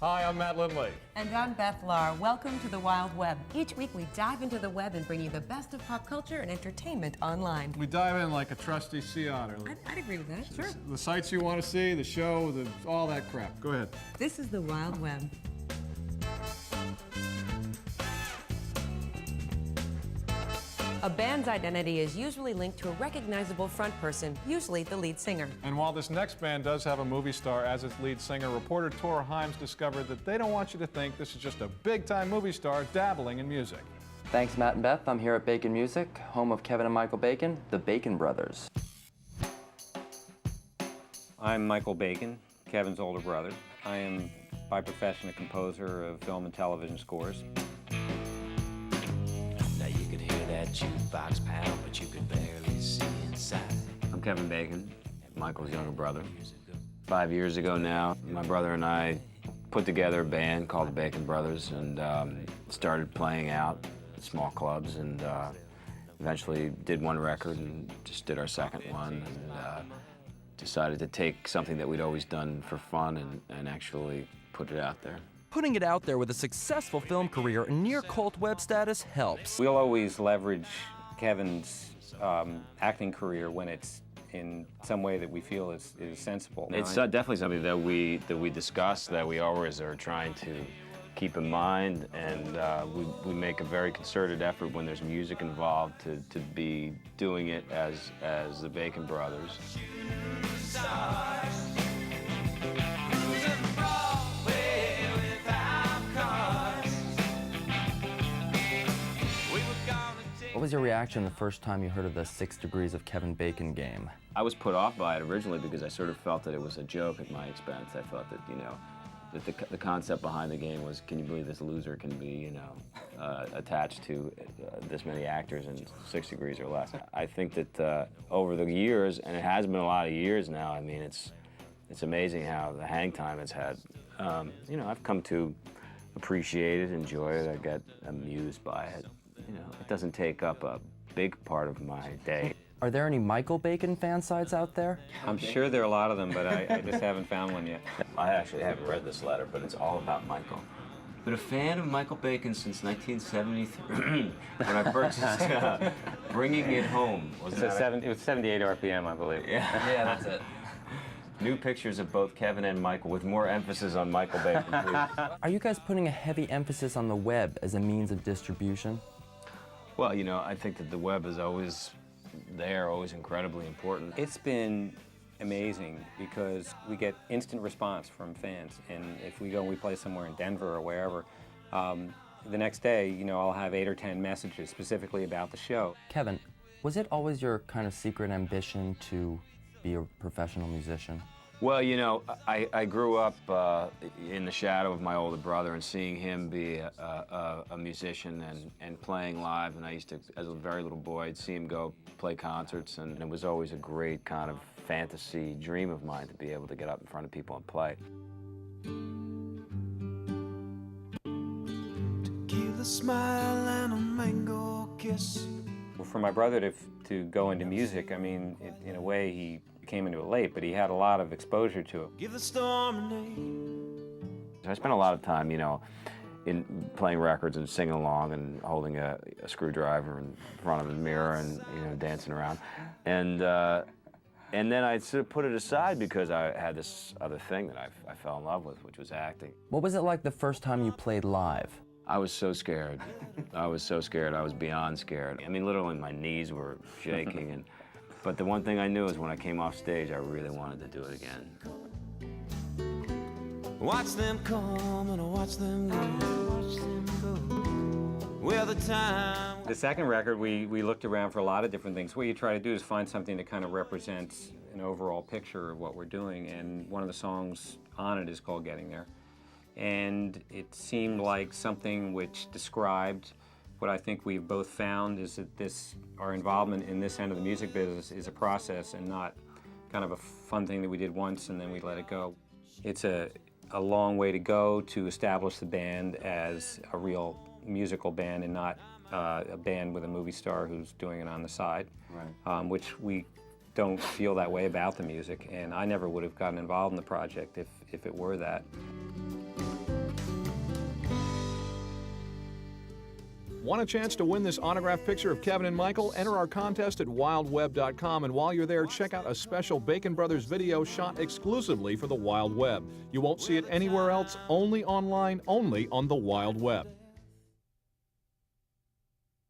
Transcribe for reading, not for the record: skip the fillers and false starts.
Hi, I'm Matt Lindley. And I'm Beth Lahr. Welcome to the Wild Web. Each week we dive into the web and bring you the best of pop culture and entertainment online. We dive in like a trusty sea otter. I'd agree with that, sure. The sites you want to see, the show, all that crap. Go ahead. This is the Wild Web. A band's identity is usually linked to a recognizable front person, usually the lead singer. And while this next band does have a movie star as its lead singer, reporter Tora Himes discovered that they don't want you to think this is just a big-time movie star dabbling in music. Thanks, Matt and Beth. I'm here at Bacon Music, home of Kevin and Michael Bacon, the Bacon Brothers. I'm Michael Bacon, Kevin's older brother. I am, by profession, a composer of film and television scores. Now you could hear that jukebox pound, but you could barely see inside. I'm Kevin Bacon, Michael's younger brother. 5 years ago now, my brother and I put together a band called the Bacon Brothers and started playing out at small clubs and eventually did one record and just did our second one and decided to take something that we'd always done for fun and actually put it out there. Putting it out there with a successful film career and near cult web status helps. We'll always leverage Kevin's acting career when it's in some way that we feel is sensible. It's definitely something that we discuss, that we always are trying to keep in mind, and we make a very concerted effort when there's music involved to be doing it as the Bacon Brothers. What was your reaction the first time you heard of the 6 Degrees of Kevin Bacon game? I was put off by it originally because I sort of felt that it was a joke at my expense. I thought that, that the concept behind the game was, can you believe this loser can be, attached to this many actors in 6 degrees or less? I think that over the years, and it has been a lot of years now, I mean, it's amazing how the hang time it's had. I've come to appreciate it, enjoy it, I get amused by it. It doesn't take up a big part of my day. Are there any Michael Bacon fan sites out there? I'm sure there are a lot of them, but I just haven't found one yet. I actually haven't read this letter, but it's all about Michael. Been a fan of Michael Bacon since 1973, when I purchased Bringing It Home. It was 78 RPM, I believe. Yeah, that's it. New pictures of both Kevin and Michael, with more emphasis on Michael Bacon, please. Are you guys putting a heavy emphasis on the web as a means of distribution? Well, I think that the web is always there, always incredibly important. It's been amazing because we get instant response from fans, and if we go and we play somewhere in Denver or wherever, the next day, I'll have 8 or 10 messages specifically about the show. Kevin, was it always your kind of secret ambition to be a professional musician? Well, I grew up in the shadow of my older brother and seeing him be a musician and playing live, and I used to, as a very little boy, I'd see him go play concerts, and it was always a great kind of fantasy dream of mine to be able to get up in front of people and play. Tequila smile and a mango kiss. Well, for my brother to go into music, I mean, in a way, he came into it late, but he had a lot of exposure to it. Give the storm a name. I spent a lot of time, in playing records and singing along and holding a screwdriver in front of a mirror and dancing around, and then I sort of put it aside because I had this other thing that I fell in love with, which was acting. What was it like the first time you played live? I was so scared. I was so scared. I was beyond scared. I mean, literally my knees were shaking, but the one thing I knew is when I came off stage, I really wanted to do it again. Watch them come and watch them go. Watch them go. Well, the time. The second record, we looked around for a lot of different things. What you try to do is find something that kind of represents an overall picture of what we're doing, and one of the songs on it is called Getting There. And it seemed like something which described what I think we've both found is that our involvement in this end of the music business is a process and not kind of a fun thing that we did once and then we let it go. It's a long way to go to establish the band as a real musical band and not a band with a movie star who's doing it on the side, right. Which we don't feel that way about the music, and I never would have gotten involved in the project if it were that. Want a chance to win this autographed picture of Kevin and Michael? Enter our contest at wildweb.com, and while you're there, check out a special Bacon Brothers video shot exclusively for the Wild Web. You won't see it anywhere else, only online, only on the Wild Web.